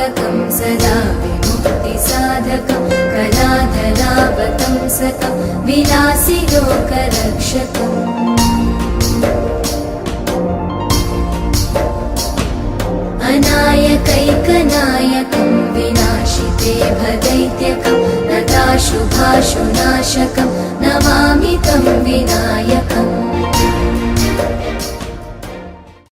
मोदकं सदा विमुक्तिसाधकं कलाधरावतंसकं विलासिलोकरक्षकम् अनायकैकनायकं विनाशिते भदैत्यकं नताशुभाशुनाशकं नमामि तं विनायकम्